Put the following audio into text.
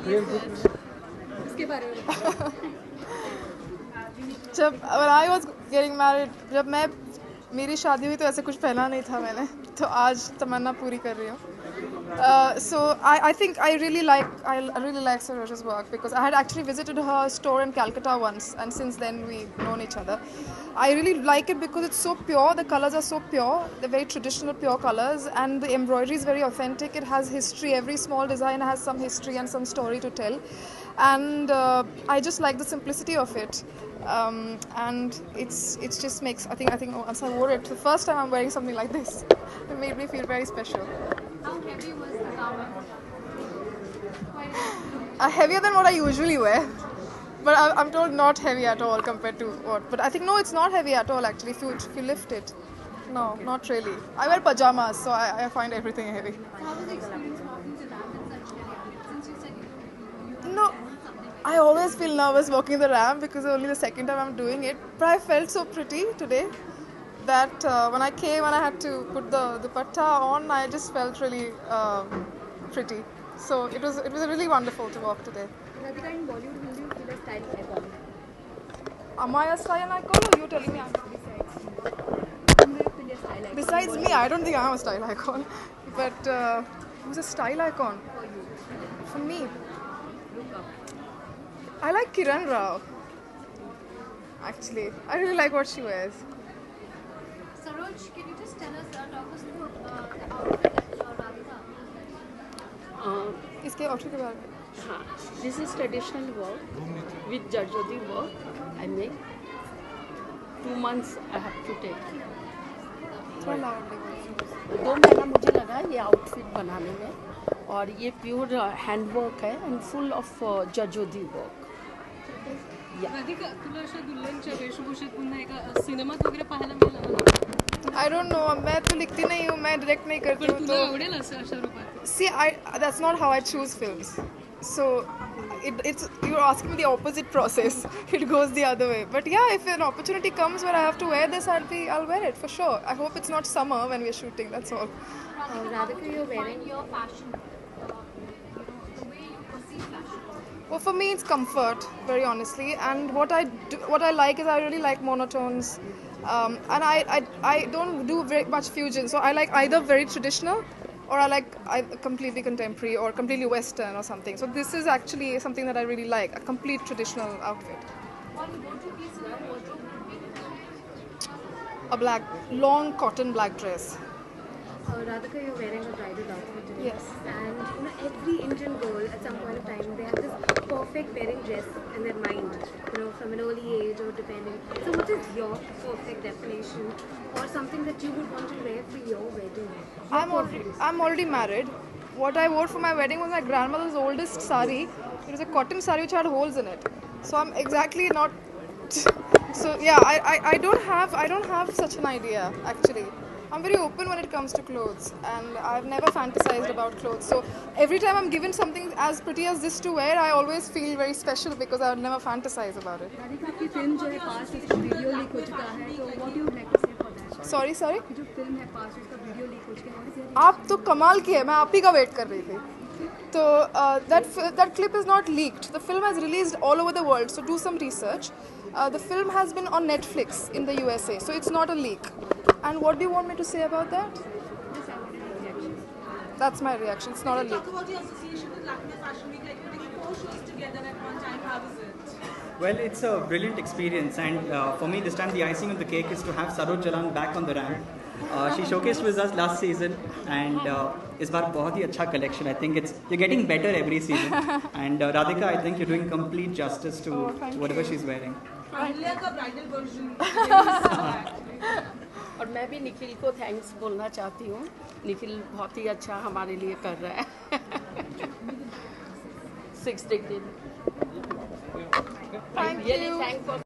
ये इसके बारे में जब when I was getting married, जब मैं मेरी शादी हुई तो ऐसे कुछ पहना नहीं था मैंने, तो आज तमन्ना पूरी कर रही हूँ. So I think I really like Saroj's work because I had actually visited her store in Calcutta once, and since then we've known each other. I really like it because it's so pure. The colors are so pure. They're very traditional, pure colors, and the embroidery is very authentic. It has history. Every small design has some history and some story to tell, and I just like the simplicity of it. And it's just makes I think once I wore it the first time I'm wearing something like this, it made me feel very special. How heavy was the garment? Heavier than what I usually wear, but I'm told not heavy at all compared to what. But I think no, it's not heavy at all actually. If you lift it, no, not really. I wear pajamas, so I find everything heavy. How was the experience walking to ramp at such early hours? Since you said you No, I always feel nervous walking the ramp because only the second time I'm doing it. But I felt so pretty today that when I came and I had to put the dupatta on, I just felt really pretty. So it was really wonderful to walk today. Radhika, in Bollywood, who do you feel a style icon? Am I a style icon or you telling me I'm Whom do you feel a style icon? Besides me, I don't think I'm a style icon. But who's a style icon? For you, For me, look up. I like Kiran Rao. Actually, I really like what she wears. Saroj, can you just tell us, talk us through the outfit that Radhika? इसके outfit के बारे में. हाँ, this is traditional work with Jarjodi work. I make 2 months I have to take. थोड़ा loud बोलिए. 2 महीना मुझे लगा ये आउटफिट बनाने में और ये प्योर हैंड वर्क है and full of zardozi work. Radhika, तुला अशा दुल्हनच्या वेशभूषेत पुन्हा एका सिनेमात वगैरे पाहायला मिळालं ना? I don't know. मैं तो लिखती नहीं हूँ, मैं direct नहीं करती पण हूँ तुला तो. आवडेल असं अशा रूपात? See, that's not how I choose films. So you're asking me the opposite process. It goes the other way. But yeah, if an opportunity comes where I have to wear this, I'll wear it for sure. I hope it's not summer when we're shooting. That's all. Radhika, you're wearing your fashion, the way you perceive fashion. Well, for me, it's comfort, very honestly. And what I like is I really like monotones, and I don't do very much fusion. So I like either very traditional, or I like completely contemporary or completely Western or something. So this is actually something that I really like, a complete traditional outfit. One go-to piece in your wardrobe would be? A long cotton black dress. Radhika, you're wearing a bridal outfit today. Yes. And every Indian girl at some point of time, they have this perfect wedding dress in their mind, from an early age or depending. So what is your perfect definition or something that you would want to wear for your wedding? I'm already married. What I wore for my wedding was my grandmother's oldest sari. It was a cotton sari which had holes in it. So I'm exactly not. So yeah, I don't have such an idea actually. I'm very open when it comes to clothes, and I've never fantasized about clothes. So every time I'm given something as pretty as this to wear, I always feel very special because I would never fantasize about it. Radhika, आपकी film जो है पास उसका video leak हो चुका है, तो what do you like to say for that? Sorry. जो film है पास उसका वीडियो लीक हो चुका है, what is your आप तो कमाल की है, मैं आप ही का वेट कर रही थी. So that clip is not leaked. The film has released all over the world. So do some research. The film has been on Netflix in the USA. So it's not a leak. And what do you want me to say about that? That's my reaction. It's not a leak. Talk about your association with Lakme Fashion Week. Like, you did 4 shows together at one time. How was it? Well, it's a brilliant experience, and for me, this time the icing on the cake is to have Saroj Jalan back on the ramp. She showcased with us last season, and इस बार बहुत ही अच्छा collection. I think you're getting better every season. And Radhika, I think you're doing complete justice to whatever she's wearing. Ahalya का bridal version. और मैं भी निखिल को thanks बोलना चाहती हूँ. निखिल बहुत ही अच्छा हमारे लिए कर रहा है. 6 degree. Thank you. Thank for